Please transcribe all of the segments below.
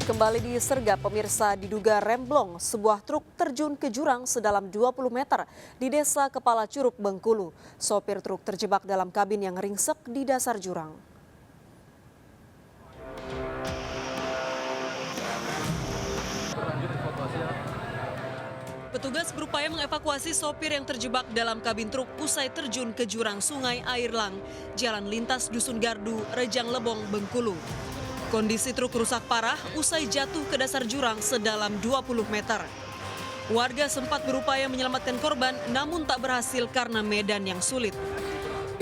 Kembali disergap pemirsa, diduga remblong sebuah truk terjun ke jurang sedalam 20 meter di Desa Kepala Curug, Bengkulu. Sopir truk terjebak dalam kabin yang ringsek di dasar jurang. Petugas berupaya mengevakuasi sopir yang terjebak dalam kabin truk usai terjun ke jurang Sungai Airlang, Jalan Lintas Dusun Gardu, Rejang Lebong, Bengkulu. Kondisi truk rusak parah usai jatuh ke dasar jurang sedalam 20 meter. Warga sempat berupaya menyelamatkan korban namun tak berhasil karena medan yang sulit.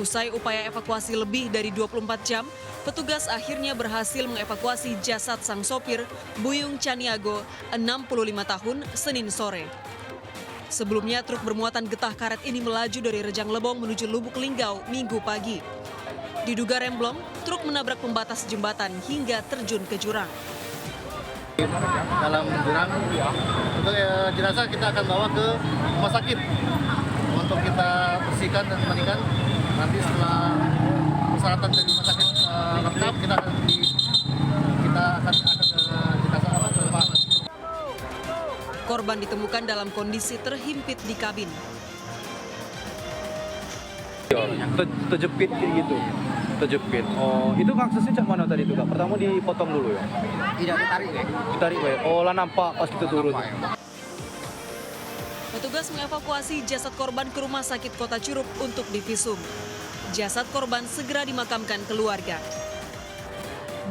Usai upaya evakuasi lebih dari 24 jam, petugas akhirnya berhasil mengevakuasi jasad sang sopir, Buyung Caniago, 65 tahun, Senin sore. Sebelumnya truk bermuatan getah karet ini melaju dari Rejang Lebong menuju Lubuk Linggau Minggu pagi. Diduga remblong, truk menabrak pembatas jembatan hingga terjun ke jurang. Dalam jurang, untuk jenazah kita akan bawa ke rumah sakit untuk kita bersihkan dan mandikan. Nanti setelah persyaratan dari rumah sakit lengkap, kita akan ke rumah. Korban ditemukan dalam kondisi terhimpit di kabin. Terjepit kayak gitu. Terjepit. Oh, itu aksesnya cak mana tadi itu, Kak? Pertama dipotong dulu ya? Tidak ditarik ya? Ditarik ya? Oh, lah nampak pas kita turun. Petugas mengevakuasi jasad korban ke Rumah Sakit Kota Curug untuk divisum. Jasad korban segera dimakamkan keluarga.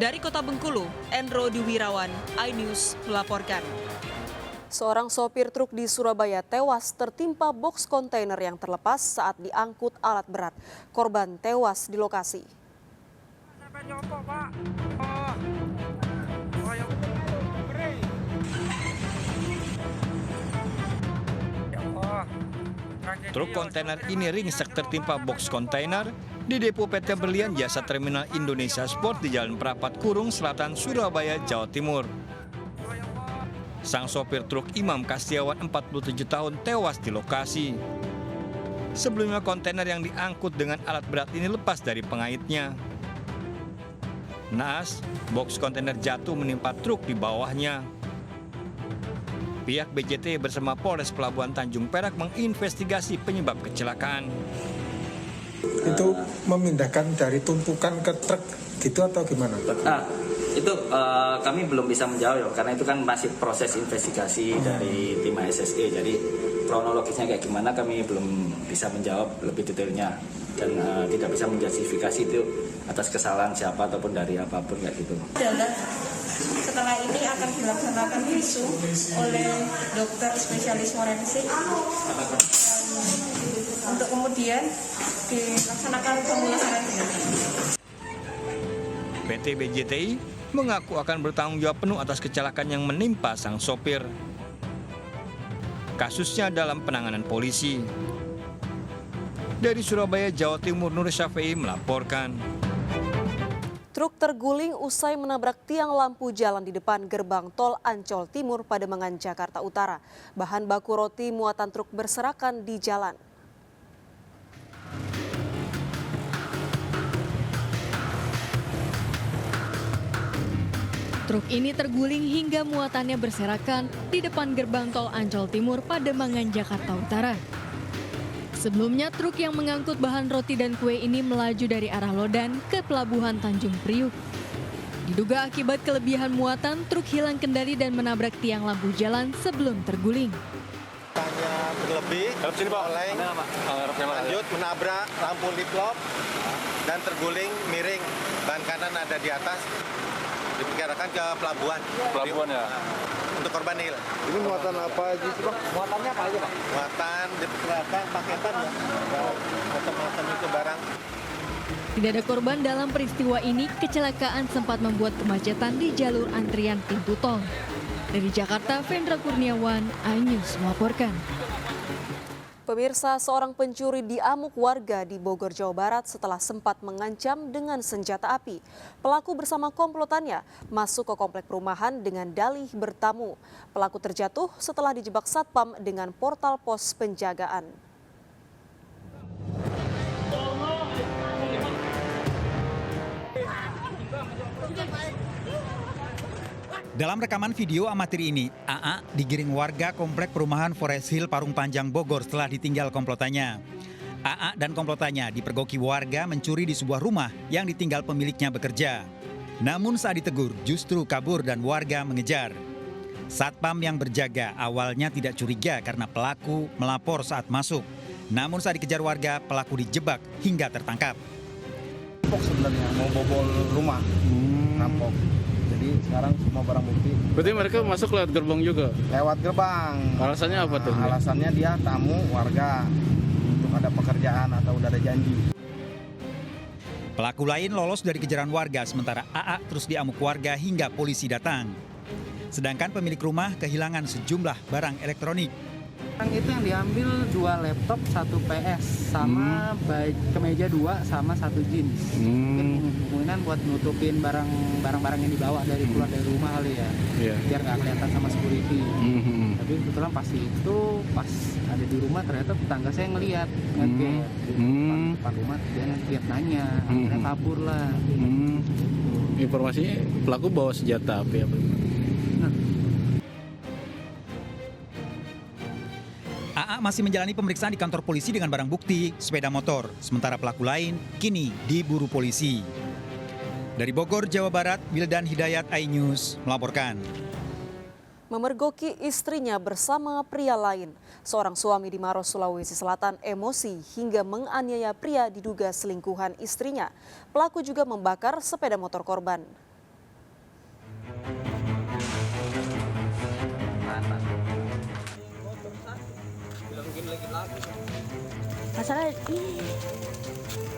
Dari Kota Bengkulu, Endro Diwirawan, iNews melaporkan. Seorang sopir truk di Surabaya tewas tertimpa boks kontainer yang terlepas saat diangkut alat berat. Korban tewas di lokasi. Truk kontainer ini ringsek tertimpa boks kontainer di depo PT Berlian Jasa Terminal Indonesia Sport di Jalan Perapat Kurung Selatan, Surabaya, Jawa Timur. Sang sopir truk Imam Kastiawan 47 tahun tewas di lokasi. Sebelumnya kontainer yang diangkut dengan alat berat ini lepas dari pengaitnya. Naas, boks kontainer jatuh menimpa truk di bawahnya. Pihak BJT bersama Polres Pelabuhan Tanjung Perak menginvestigasi penyebab kecelakaan. Itu memindahkan dari tumpukan ke truk gitu atau gimana? Itu kami belum bisa menjawab karena itu kan masih proses investigasi dari tim SSE. Jadi kronologisnya kayak gimana kami belum bisa menjawab lebih detailnya dan tidak bisa menjustifikasi itu atas kesalahan siapa ataupun dari apapun kayak gitu. Setelah ini akan dilaksanakan visum oleh dokter spesialis forensik untuk kemudian dilaksanakan pemulasaran. PT BJTI mengaku akan bertanggung jawab penuh atas kecelakaan yang menimpa sang sopir. Kasusnya dalam penanganan polisi. Dari Surabaya, Jawa Timur, Nur Syafi'i melaporkan. Truk terguling usai menabrak tiang lampu jalan di depan gerbang tol Ancol Timur, Pademangan, Jakarta Utara. Bahan baku roti muatan truk berserakan di jalan. Truk ini terguling hingga muatannya berserakan di depan gerbang tol Ancol Timur, Pademangan, Jakarta Utara. Sebelumnya, truk yang mengangkut bahan roti dan kue ini melaju dari arah Lodan ke Pelabuhan Tanjung Priuk. Diduga akibat kelebihan muatan, truk hilang kendali dan menabrak tiang lampu jalan sebelum terguling. Hanya berlebih, lanjut menabrak lampu liplop dan terguling miring. Ban kanan ada di atas, diperkirakan ke pelabuhan. Pelabuhan ya? Untuk korban nihil. Ini muatan apa aja sih, Bang? Muatannya apa aja, Pak? Muatan diperkirakan paketan ya. Macam-macam itu barang. Tidak ada korban dalam peristiwa ini. Kecelakaan sempat membuat kemacetan di jalur antrian pintu tol. Dari Jakarta, Vendra Kurniawan, iNews melaporkan. Pemirsa, seorang pencuri diamuk warga di Bogor, Jawa Barat setelah sempat mengancam dengan senjata api. Pelaku bersama komplotannya masuk ke komplek perumahan dengan dalih bertamu. Pelaku terjatuh setelah dijebak satpam dengan portal pos penjagaan. Dalam rekaman video amatir ini, AA digiring warga komplek perumahan Forest Hill Parung Panjang Bogor setelah ditinggal komplotannya. AA dan komplotannya dipergoki warga mencuri di sebuah rumah yang ditinggal pemiliknya bekerja. Namun saat ditegur, justru kabur dan warga mengejar. Satpam yang berjaga awalnya tidak curiga karena pelaku melapor saat masuk. Namun saat dikejar warga, pelaku dijebak hingga tertangkap. Rampok sebenarnya, mau bobol rumah, rampok. Jadi sekarang semua barang bukti. Berarti mereka masuk lewat gerbang juga? Lewat gerbang. Alasannya apa tuh? Alasannya dia tamu warga untuk ada pekerjaan atau udah ada janji. Pelaku lain lolos dari kejaran warga sementara AA terus diamuk warga hingga polisi datang. Sedangkan pemilik rumah kehilangan sejumlah barang elektronik. Itu yang diambil 2 laptop, 1 PS, sama kemeja 2 sama 1 jeans. Kemungkinan buat nutupin barang-barang yang dibawa dari keluar dari rumah kali ya, biar nggak kelihatan sama security. Tapi kebetulan pas itu pas ada di rumah ternyata tetangga saya ngelihat ngegap di depan rumah, dia ngelihat nanya, akhirnya kabur lah. Informasinya pelaku bawa senjata api apa? AA masih menjalani pemeriksaan di kantor polisi dengan barang bukti sepeda motor. Sementara pelaku lain kini diburu polisi. Dari Bogor, Jawa Barat, Wildan Hidayat, iNews melaporkan. Memergoki istrinya bersama pria lain. Seorang suami di Maros, Sulawesi Selatan emosi hingga menganiaya pria diduga selingkuhan istrinya. Pelaku juga membakar sepeda motor korban.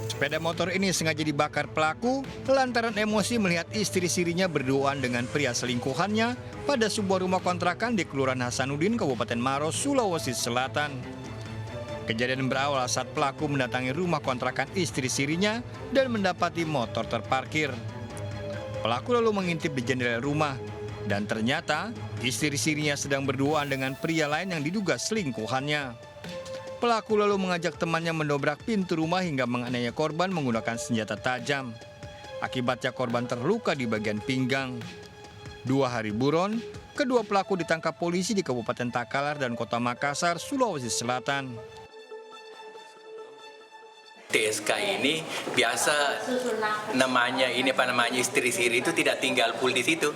Sepeda motor ini sengaja dibakar pelaku lantaran emosi melihat istri sirinya berduaan dengan pria selingkuhannya pada sebuah rumah kontrakan di Kelurahan Hasanuddin, Kabupaten Maros, Sulawesi Selatan. Kejadian berawal saat pelaku mendatangi rumah kontrakan istri sirinya dan mendapati motor terparkir. Pelaku lalu mengintip di jendela rumah dan ternyata istri sirinya sedang berduaan dengan pria lain yang diduga selingkuhannya. Pelaku lalu mengajak temannya mendobrak pintu rumah hingga menganiaya korban menggunakan senjata tajam. Akibatnya korban terluka di bagian pinggang. 2 hari buron, kedua pelaku ditangkap polisi di Kabupaten Takalar dan Kota Makassar, Sulawesi Selatan. TSK ini biasa namanya istri siri itu tidak tinggal full di situ.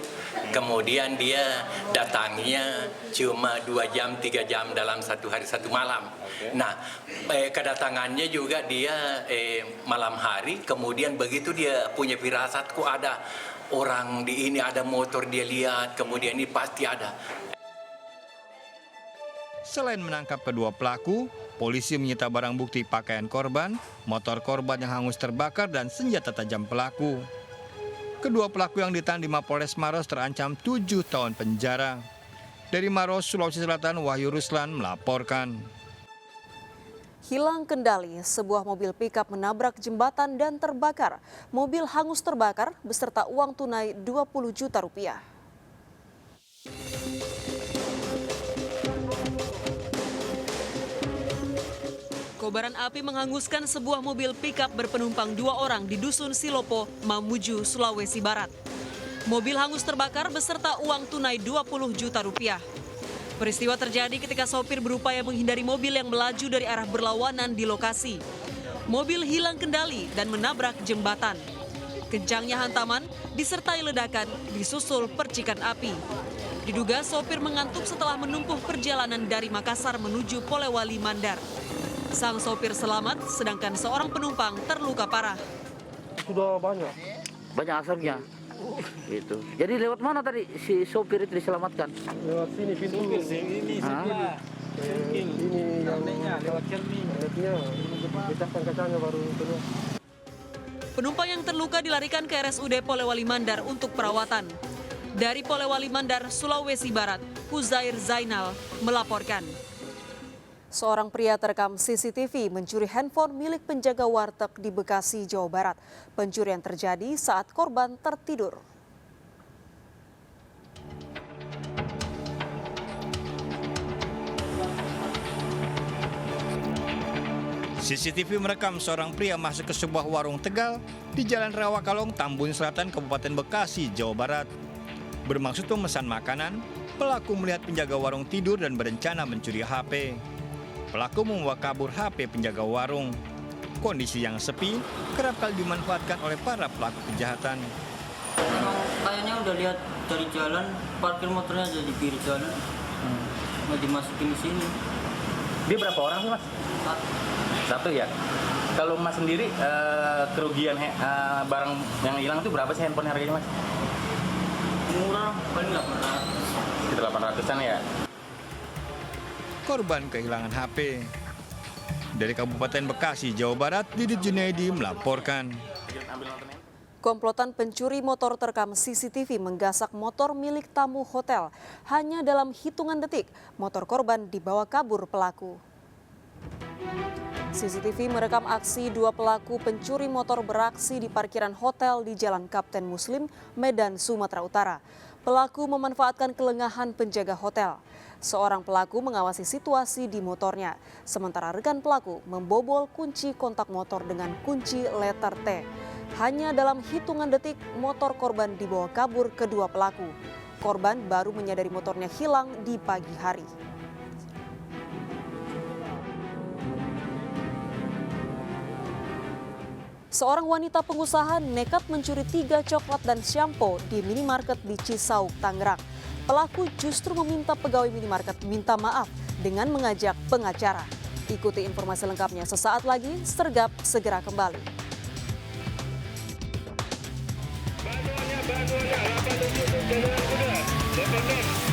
Kemudian dia datangnya cuma 2 jam 3 jam dalam 1 hari 1 malam. Nah, kedatangannya juga dia malam hari. Kemudian begitu dia punya firasat kok ada orang di ini, ada motor dia lihat. Kemudian ini pasti ada. Selain menangkap kedua pelaku, polisi menyita barang bukti pakaian korban, motor korban yang hangus terbakar, dan senjata tajam pelaku. Kedua pelaku yang ditahan di Mapolres Maros terancam 7 tahun penjara. Dari Maros, Sulawesi Selatan, Wahyu Ruslan melaporkan. Hilang kendali, sebuah mobil pickup menabrak jembatan dan terbakar. Mobil hangus terbakar beserta uang tunai 20 juta rupiah. Kobaran api menghanguskan sebuah mobil pickup berpenumpang 2 orang di Dusun Silopo, Mamuju, Sulawesi Barat. Mobil hangus terbakar beserta uang tunai 20 juta rupiah. Peristiwa terjadi ketika sopir berupaya menghindari mobil yang melaju dari arah berlawanan di lokasi. Mobil hilang kendali dan menabrak jembatan. Kencangnya hantaman disertai ledakan disusul percikan api. Diduga sopir mengantuk setelah menempuh perjalanan dari Makassar menuju Polewali Mandar. Sang sopir selamat, sedangkan seorang penumpang terluka parah. Sudah banyak asapnya. Gitu. Jadi lewat mana tadi si sopir itu diselamatkan? Lewat sini pintu. Ini lewat cermin. Kita kacanya baru keluar. Penumpang yang terluka dilarikan ke RSUD Polewali Mandar untuk perawatan. Dari Polewali Mandar, Sulawesi Barat, Huzair Zainal melaporkan. Seorang pria terekam CCTV mencuri handphone milik penjaga warteg di Bekasi, Jawa Barat. Pencurian terjadi saat korban tertidur. CCTV merekam seorang pria masuk ke sebuah warung Tegal di Jalan Rawakalong, Tambun Selatan, Kabupaten Bekasi, Jawa Barat. Bermaksud memesan makanan, pelaku melihat penjaga warung tidur dan berencana mencuri HP. Pelaku membawa kabur HP penjaga warung. Kondisi yang sepi kerap kali dimanfaatkan oleh para pelaku kejahatan. Emang kayaknya udah lihat dari jalan, parkir motornya aja di pinggir jalan, mau dimasukin di sini. Dia berapa orang sih mas? Satu ya. Kalau mas sendiri kerugian barang yang hilang itu berapa sih handphone harganya mas? Murah, paling 800. Sekitar 800-an ya. Korban kehilangan HP. Dari Kabupaten Bekasi, Jawa Barat, Didit Junaidi melaporkan. Komplotan pencuri motor terekam CCTV menggasak motor milik tamu hotel. Hanya dalam hitungan detik, motor korban dibawa kabur pelaku. CCTV merekam aksi dua pelaku pencuri motor beraksi di parkiran hotel di Jalan Kapten Muslim, Medan, Sumatera Utara. Pelaku memanfaatkan kelengahan penjaga hotel. Seorang pelaku mengawasi situasi di motornya, sementara rekan pelaku membobol kunci kontak motor dengan kunci letter T. Hanya dalam hitungan detik, motor korban dibawa kabur kedua pelaku. Korban baru menyadari motornya hilang di pagi hari. Seorang wanita pengusaha nekat mencuri 3 coklat dan shampoo di minimarket di Cisauk, Tangerang. Pelaku justru meminta pegawai minimarket minta maaf dengan mengajak pengacara. Ikuti informasi lengkapnya sesaat lagi, Sergap segera kembali. Bantuannya 87 Jalan Kuda,